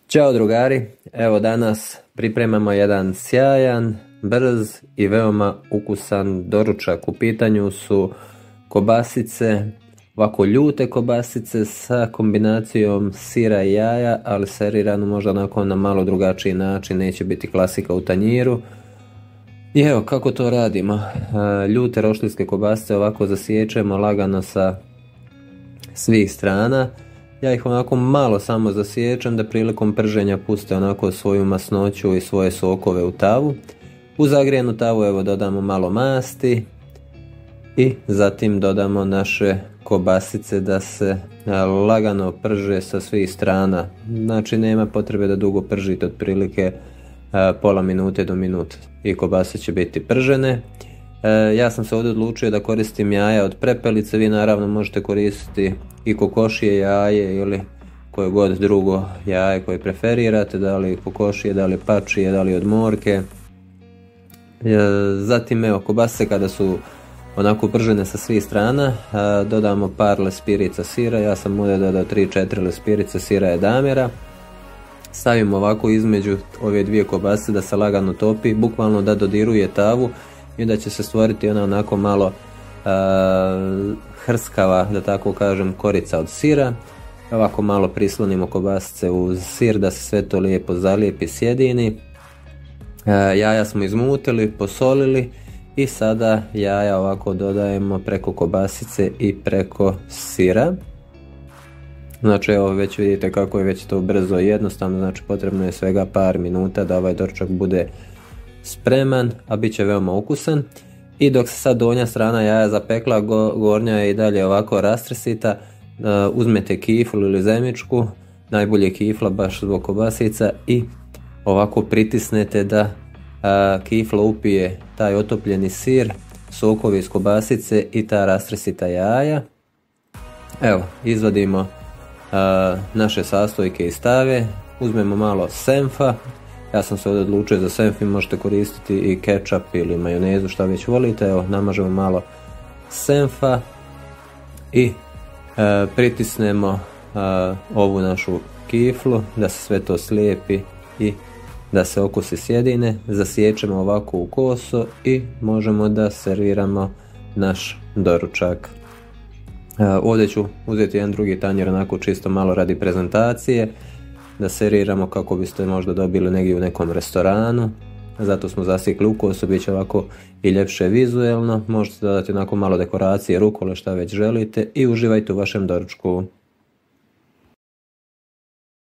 Ćao drugari, evo danas pripremamo jedan sjajan, brz i veoma ukusan doručak. U pitanju su kobasice, ovako ljute kobasice sa kombinacijom sira i jaja, ali serirano možda onako na malo drugačiji način, neće biti klasika u tanjiru. I evo kako to radimo, ljute roštilske kobasice ovako zasiječemo lagano sa svih strana. Ja ih onako malo samo zasiječem da prilikom prženja puste onako svoju masnoću i svoje sokove u tavu. U zagrijanu tavu evo dodamo malo masti i zatim dodamo naše kobasice da se lagano prže sa svih strana. Znači nema potrebe da dugo pržite, otprilike pola minute do minut i kobasice će biti pržene. Ja sam se ovdje odlučio da koristim jaja od prepelice, vi naravno možete koristiti i kokošije jaje ili koje god drugo jaje koje preferirate, da li kokošije, da li pačije, da li od morke. Zatim evo kobasice kada su onako pržene sa svih strana dodamo par lespirica sira, ja sam ovdje dodao 3-4 lespirice sira edamera. Stavimo ovako između ove dvije kobasice da se lagano topi, bukvalno da dodiruje tavu i da će se stvoriti ona onako malo hrskava, da tako kažem, korica od sira. Ovako malo prislonimo kobasice uz sir da se sve to lijepo zalijepi, sjedini. Jaja smo izmutili, posolili i sada jaja ovako dodajemo preko kobasice i preko sira. Znači evo već vidite kako je već to brzo i jednostavno, znači potrebno je svega par minuta da ovaj doručak bude spreman, a bit će veoma ukusan. I dok se sad donja strana jaja zapekla, gornja je i dalje ovako rastresita, uzmete kiflu ili zemičku, najbolje kifla baš zbog kobasica, i ovako pritisnete da kifla upije taj otopljeni sir, sokovi iz kobasice i ta rastresita jaja. Evo, izvadimo naše sastojke iz tave, uzmemo malo senfa. Ja sam se ovdje odlučio za senf, možete koristiti i kečap ili majonezu, šta već volite. Evo, namažemo malo senfa i pritisnemo ovu našu kiflu da se sve to slijepi i da se okusi sjedine. Zasiječemo ovako u koso i možemo da serviramo naš doručak. Ovdje ću uzeti jedan drugi tanjer onako čisto malo radi prezentacije, da seriramo kako biste možda dobili negdje u nekom restoranu. Zato smo zasjekli u kosu, bit će ovako i ljepše vizuelno. Možete dodati onako malo dekoracije, rukole, šta već želite, i uživajte u vašem doručku.